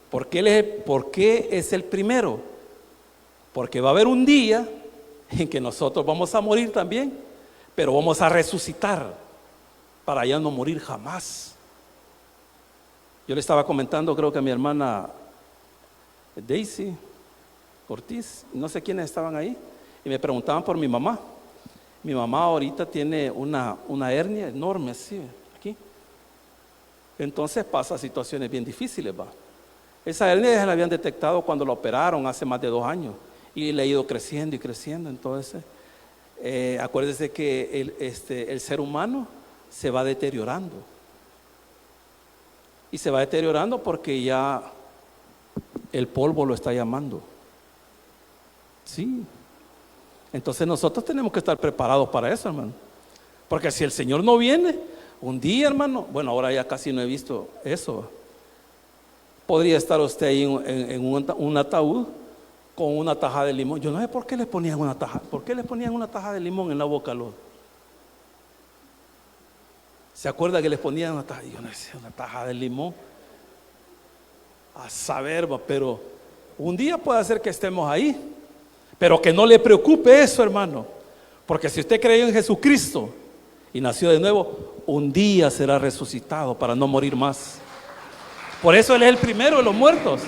¿Por qué es el primero? Porque va a haber un día en que nosotros vamos a morir también, pero vamos a resucitar para ya no morir jamás. Yo le estaba comentando, creo que a mi hermana Daisy Ortiz, no sé quiénes estaban ahí, y me preguntaban por mi mamá. Mi mamá ahorita tiene una hernia enorme así, aquí. Entonces pasa situaciones bien difíciles, va. Esa hernia ya la habían detectado cuando la operaron hace más de 2 años y le ha ido creciendo y creciendo. Entonces, acuérdese que el ser humano se va deteriorando. Y se va deteriorando porque ya el polvo lo está llamando. Sí. Entonces nosotros tenemos que estar preparados para eso, hermano. Porque si el Señor no viene, un día, hermano, bueno, ahora ya casi no he visto eso. Podría estar usted ahí en un ataúd con una taja de limón. Yo no sé por qué le ponían una taja. ¿Por qué le ponían una taja de limón en la boca a los? ¿Se acuerda que les ponían una taja? Yo no sé, una taja de limón. A saber, pero un día puede ser que estemos ahí. Pero que no le preocupe eso, hermano. Porque si usted creyó en Jesucristo y nació de nuevo, un día será resucitado para no morir más. Por eso Él es el primero de los muertos.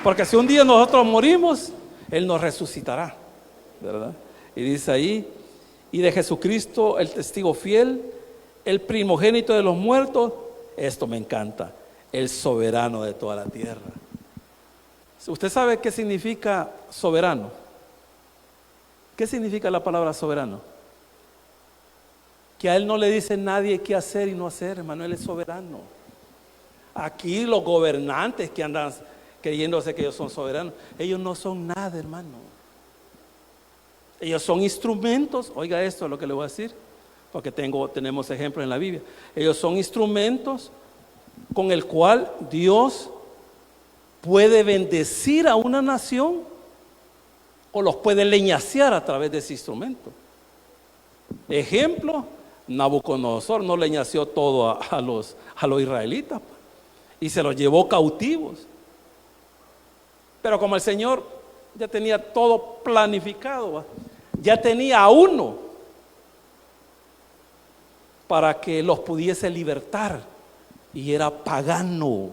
Porque si un día nosotros morimos, Él nos resucitará, ¿verdad? Y dice ahí, y de Jesucristo el testigo fiel, el primogénito de los muertos, esto me encanta, el soberano de toda la tierra. ¿Usted sabe qué significa soberano? ¿Qué significa la palabra soberano? Que a Él no le dice nadie qué hacer y no hacer, hermano, Él es soberano. Aquí los gobernantes que andan creyéndose que ellos son soberanos, ellos no son nada, hermano. Ellos son instrumentos, oiga esto es lo que le voy a decir, porque tenemos ejemplos en la Biblia. Ellos son instrumentos con el cual Dios puede bendecir a una nación o los puede leñasear a través de ese instrumento. Ejemplo, Nabucodonosor no leñaseó todo a los israelitas y se los llevó cautivos. Pero como el Señor ya tenía todo planificado, ya tenía a uno para que los pudiese libertar, y era pagano.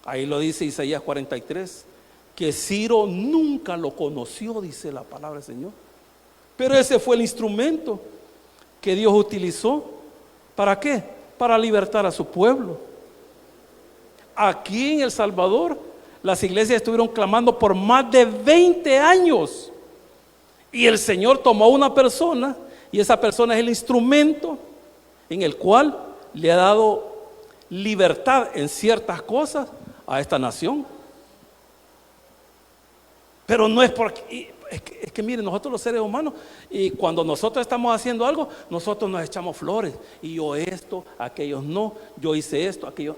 Ahí lo dice Isaías 43, que Ciro nunca lo conoció, dice la palabra del Señor. Pero ese fue el instrumento que Dios utilizó. ¿Para qué? Para libertar a su pueblo. Aquí en El Salvador, las iglesias estuvieron clamando por más de 20 años. Y el Señor tomó a una persona, y esa persona es el instrumento en el cual le ha dado libertad en ciertas cosas a esta nación. Pero no es porque, es que miren, nosotros los seres humanos, y cuando nosotros estamos haciendo algo, nosotros nos echamos flores, y yo esto, aquellos no, yo hice esto, aquello.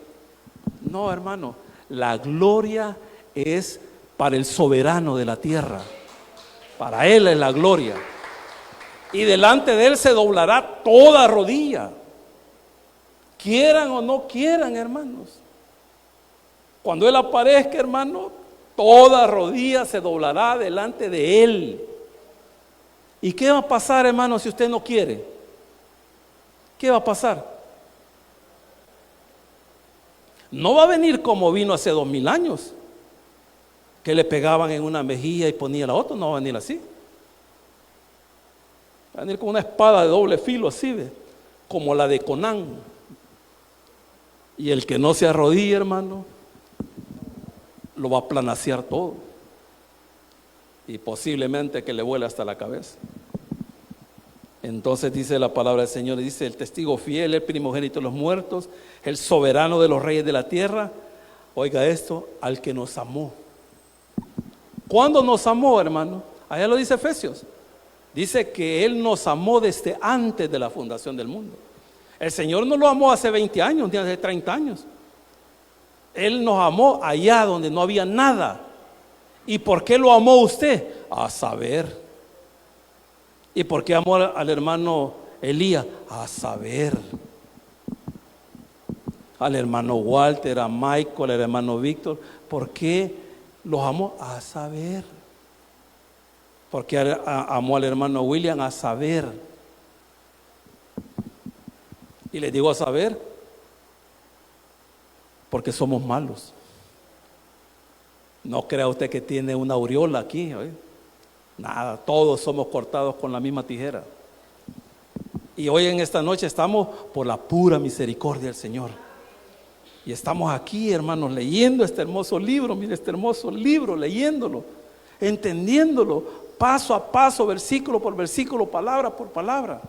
No, hermano, la gloria es para el soberano de la tierra. Para Él es la gloria. Y delante de Él se doblará toda rodilla, quieran o no quieran, hermanos. Cuando Él aparezca, hermano, toda rodilla se doblará delante de Él. ¿Y qué va a pasar, hermano, si usted no quiere? ¿qué va a pasar? No va a venir como vino hace 2000 años, que le pegaban en una mejilla y ponía la otra. No va a venir así. Va a venir con una espada de doble filo así, ¿ve? Como la de Conán. Y el que no se arrodille, hermano, lo va a planasear todo. Y posiblemente que le vuele hasta la cabeza. Entonces dice la palabra del Señor, dice: el testigo fiel, el primogénito de los muertos, el soberano de los reyes de la tierra. Oiga esto, al que nos amó. ¿Cuándo nos amó, hermano? Allá lo dice Efesios. Dice que Él nos amó desde antes de la fundación del mundo. El Señor no lo amó hace 20 años, ni hace 30 años. Él nos amó allá donde no había nada. ¿Y por qué lo amó usted? A saber. ¿Y por qué amó al hermano Elías? A saber. Al hermano Walter, a Michael, al hermano Víctor. ¿Por qué los amó? A saber. ¿Por qué amó al hermano William? A saber. Y les digo a saber, porque somos malos. No crea usted que tiene una aureola aquí, ¿eh? Nada, todos somos cortados con la misma tijera. Y hoy en esta noche estamos por la pura misericordia del Señor. Y estamos aquí, hermanos, leyendo este hermoso libro. Mire este hermoso libro, leyéndolo, entendiéndolo, paso a paso, versículo por versículo, palabra por palabra.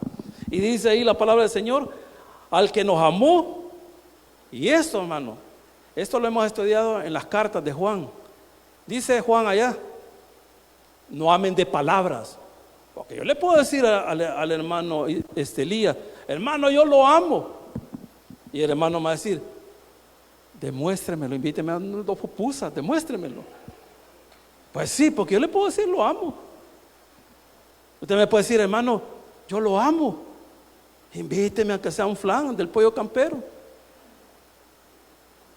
Y dice ahí la palabra del Señor: al que nos amó. Y esto, hermano, esto lo hemos estudiado en las cartas de Juan. Dice Juan allá: no amen de palabras. Porque yo le puedo decir al hermano Elías: hermano, yo lo amo. Y el hermano me va a decir: demuéstremelo, invíteme a dos pupusas, demuéstremelo. Pues sí, porque yo le puedo decir: lo amo. Usted me puede decir: hermano, yo lo amo, invíteme a que sea un flan del pollo campero.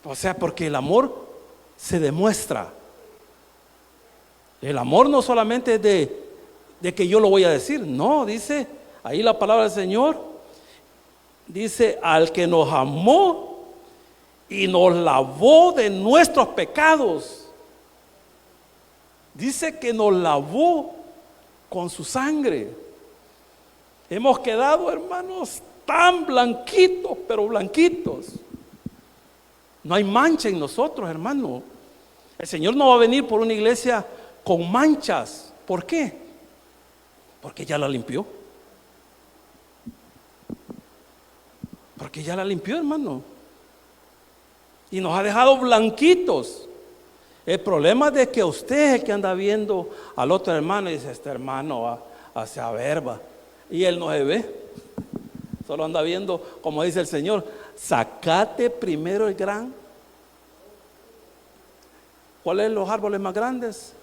O sea, porque el amor se demuestra. El amor no solamente es de que yo lo voy a decir. No, dice ahí la palabra del Señor. Dice: al que nos amó y nos lavó de nuestros pecados. Dice que nos lavó con su sangre. Hemos quedado, hermanos, tan blanquitos, pero blanquitos. No hay mancha en nosotros, hermano. El Señor no va a venir por una iglesia con manchas. ¿Por qué? Porque ya la limpió. Porque ya la limpió, hermano. Y nos ha dejado blanquitos. El problema es de que usted es el que anda viendo al otro hermano y dice: este hermano hace verba. Y él no se ve. Solo anda viendo, como dice el Señor: sacate primero el gran. ¿Cuáles son los árboles más grandes?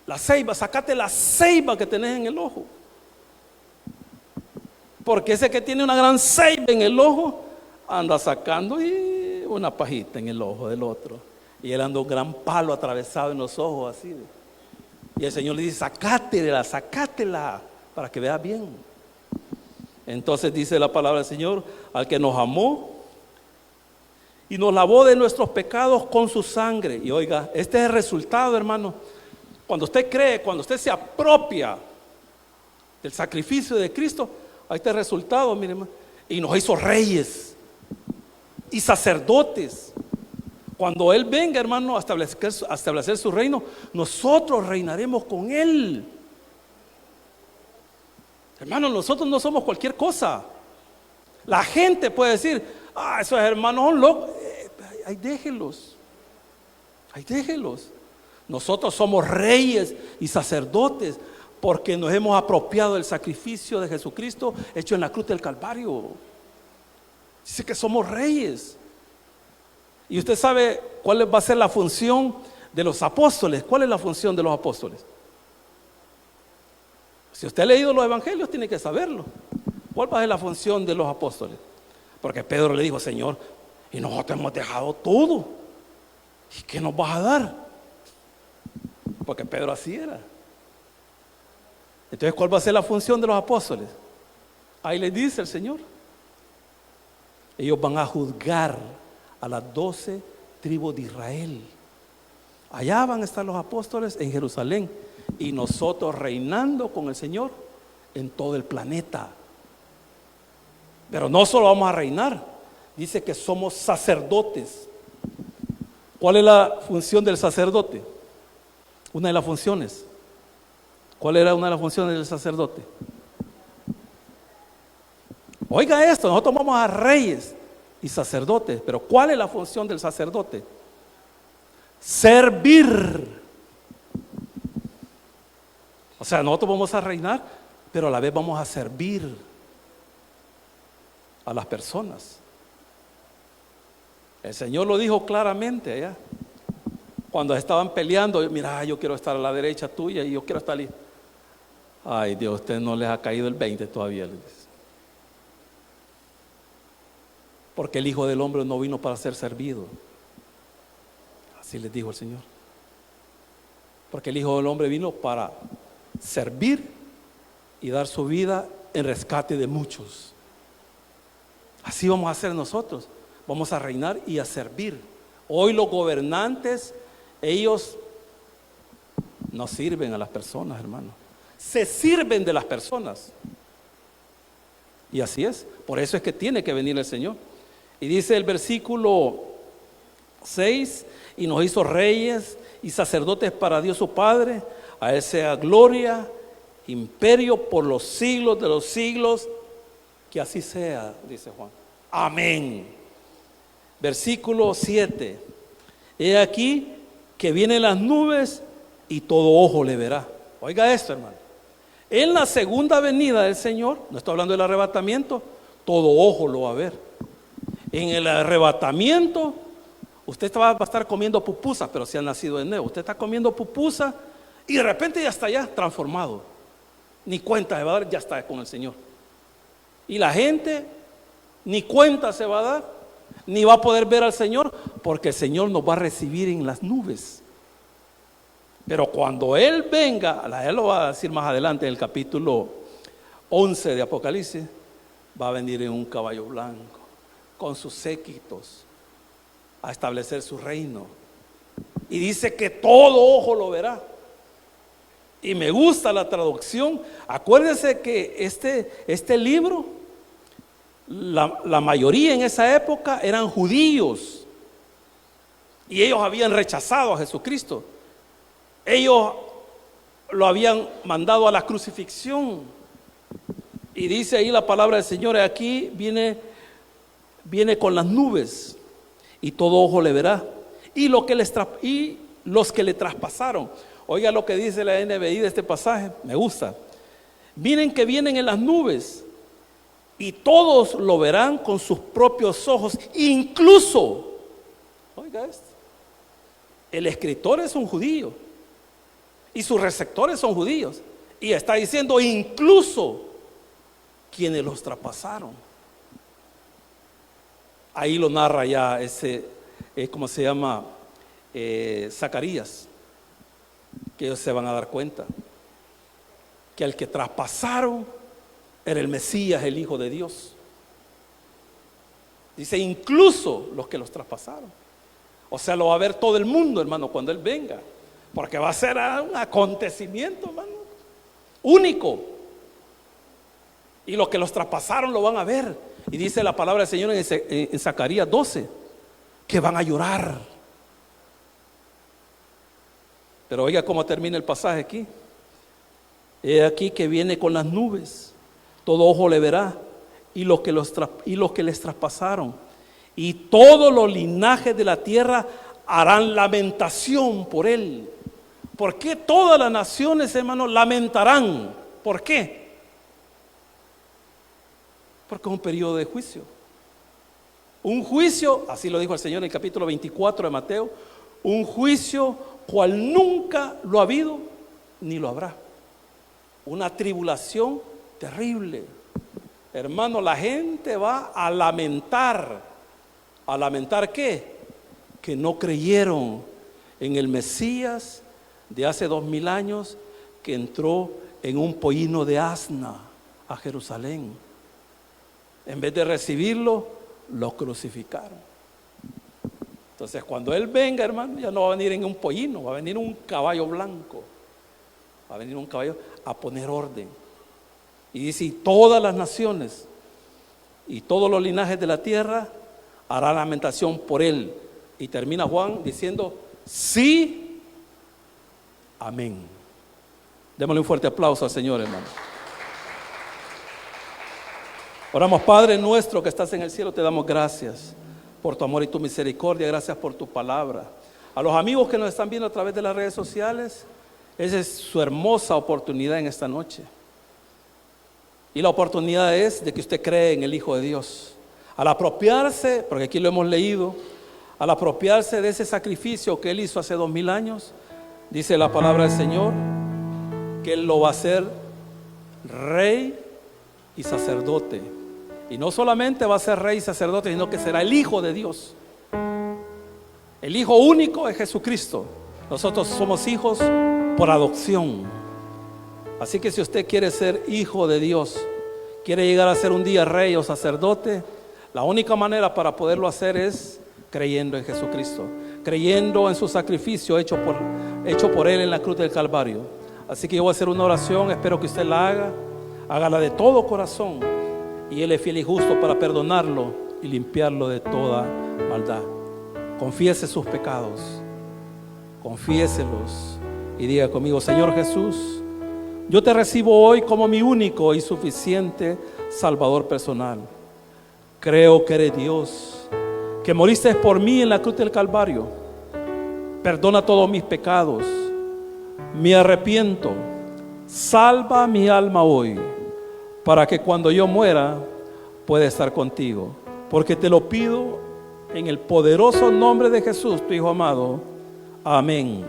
La ceiba. Sacate la ceiba que tenés en el ojo. Porque ese que tiene una gran ceiba en el ojo anda sacando y una pajita en el ojo del otro. Y él anda un gran palo atravesado en los ojos así. Y el Señor le dice: sacátela para que veas bien. Entonces dice la palabra del Señor: al que nos amó y nos lavó de nuestros pecados con su sangre. Y oiga, este es el resultado, hermano. Cuando usted cree, cuando usted se apropia del sacrificio de Cristo, ahí está el resultado, mire, hermano. Y nos hizo reyes y sacerdotes. Cuando Él venga, hermano, a establecer su reino, nosotros reinaremos con Él. Hermano, nosotros no somos cualquier cosa. La gente puede decir: esos hermanos son locos. Ahí déjenlos. Ahí déjenlos. Nosotros somos reyes y sacerdotes porque nos hemos apropiado del sacrificio de Jesucristo hecho en la cruz del Calvario. Dice que somos reyes. Y usted sabe cuál va a ser la función de los apóstoles. ¿Cuál es la función de los apóstoles? Si usted ha leído los evangelios, tiene que saberlo. ¿Cuál va a ser la función de los apóstoles? Porque Pedro le dijo: Señor, y nosotros hemos dejado todo, ¿y qué nos vas a dar? Porque Pedro así era. Entonces, ¿cuál va a ser la función de los apóstoles? Ahí les dice el Señor. Ellos van a juzgar a las 12 tribus de Israel. Allá van a estar los apóstoles en Jerusalén y nosotros reinando con el Señor en todo el planeta. Pero no solo vamos a reinar, dice que somos sacerdotes. ¿Cuál es la función del sacerdote? Una de las funciones. ¿Cuál era una de las funciones del sacerdote? Oiga esto, nosotros vamos a reyes y sacerdotes, pero ¿cuál es la función del sacerdote? Servir. O sea, nosotros vamos a reinar, pero a la vez vamos a servir a las personas. El Señor lo dijo claramente allá, cuando estaban peleando. Mira, yo quiero estar a la derecha tuya y yo quiero estar ahí. Ay, Dios, a usted no les ha caído el 20 todavía, les dice. Porque el Hijo del Hombre no vino para ser servido. Así les dijo el Señor. Porque el Hijo del Hombre vino para servir y dar su vida en rescate de muchos. Así vamos a hacer nosotros. Vamos a reinar y a servir. Hoy los gobernantes, ellos no sirven a las personas, hermano. Se sirven de las personas. Y así es. Por eso es que tiene que venir el Señor. Y dice el versículo 6: y nos hizo reyes y sacerdotes para Dios su Padre. A Él sea gloria, imperio por los siglos de los siglos. Que así sea, dice Juan. Amén. Versículo 7: he aquí que vienen las nubes y todo ojo le verá. Oiga esto, hermano. En la segunda venida del Señor, no estoy hablando del arrebatamiento, todo ojo lo va a ver. En el arrebatamiento, usted va a estar comiendo pupusa, pero si ha nacido de nuevo, usted está comiendo pupusa y de repente ya está ya transformado. Ni cuenta se va a dar, ya está con el Señor. Y la gente ni cuenta se va a dar, ni va a poder ver al Señor, porque el Señor nos va a recibir en las nubes. Pero cuando Él venga, Él lo va a decir más adelante en el capítulo 11 de Apocalipsis, va a venir en un caballo blanco, con sus séquitos, a establecer su reino. Y dice que todo ojo lo verá. Y me gusta la traducción. Acuérdense que este libro, la mayoría en esa época eran judíos. Y ellos habían rechazado a Jesucristo. Ellos lo habían mandado a la crucifixión. Y dice ahí la palabra del Señor, aquí viene con las nubes y todo ojo le verá. Y los que le traspasaron. Oiga lo que dice la NBI de este pasaje, me gusta. Miren que vienen en las nubes y todos lo verán con sus propios ojos, incluso, oiga esto, el escritor es un judío y sus receptores son judíos, y está diciendo incluso quienes los traspasaron. Ahí lo narra ya ¿cómo se llama? Zacarías, que ellos se van a dar cuenta que el que traspasaron era el Mesías, el Hijo de Dios. Dice incluso los que los traspasaron. O sea, lo va a ver todo el mundo, hermano, cuando Él venga, porque va a ser un acontecimiento, hermano, único. Y los que los traspasaron lo van a ver. Y dice la palabra del Señor en Zacarías 12 que van a llorar. Pero oiga cómo termina el pasaje aquí. He aquí que viene con las nubes, todo ojo le verá, y los que les traspasaron, y todos los linajes de la tierra harán lamentación por él. ¿Por qué todas las naciones, hermanos, lamentarán? ¿Por qué? Porque es un periodo de juicio. Un juicio, así lo dijo el Señor en el capítulo 24 de Mateo, un juicio cual nunca lo ha habido ni lo habrá. Una tribulación terrible. Hermano, la gente va a lamentar. ¿A lamentar qué? Que no creyeron en el Mesías de hace 2000 años, que entró en un pollino de asna a Jerusalén. En vez de recibirlo, lo crucificaron. Entonces, cuando Él venga, hermano, ya no va a venir en un pollino, va a venir un caballo blanco. Va a venir un caballo a poner orden. Y dice, y todas las naciones y todos los linajes de la tierra harán lamentación por Él. Y termina Juan diciendo, sí, amén. Démosle un fuerte aplauso al Señor, hermano. Oramos, Padre nuestro que estás en el cielo, te damos gracias por tu amor y tu misericordia, gracias por tu palabra. A los amigos que nos están viendo a través de las redes sociales, esa es su hermosa oportunidad en esta noche. Y la oportunidad es de que usted cree en el Hijo de Dios. Al apropiarse, porque aquí lo hemos leído, al apropiarse de ese sacrificio que Él hizo hace 2000 años, dice la palabra del Señor, que Él lo va a hacer rey y sacerdote. Y no solamente va a ser rey y sacerdote, sino que será el Hijo de Dios. El Hijo único es Jesucristo. Nosotros somos hijos por adopción. Así que si usted quiere ser hijo de Dios, quiere llegar a ser un día rey o sacerdote, la única manera para poderlo hacer es creyendo en Jesucristo, creyendo en su sacrificio hecho por Él en la cruz del Calvario. Así que yo voy a hacer una oración, espero que usted la haga, hágala de todo corazón, y Él es fiel y justo para perdonarlo y limpiarlo de toda maldad. Confiese sus pecados, confiéselos y diga conmigo, Señor Jesús, yo te recibo hoy como mi único y suficiente Salvador personal. Creo que eres Dios, que moriste por mí en la cruz del Calvario. Perdona todos mis pecados, me arrepiento, salva mi alma hoy, para que cuando yo muera pueda estar contigo. Porque te lo pido en el poderoso nombre de Jesús, tu Hijo amado. Amén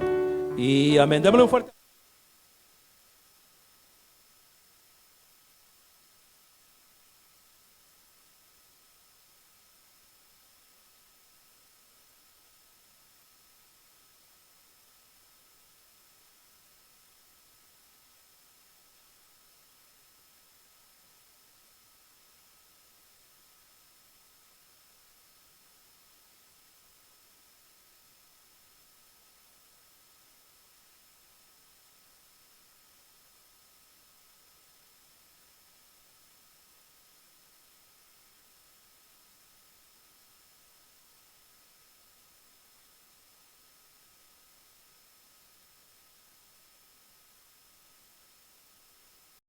y amén. Démosle un fuerte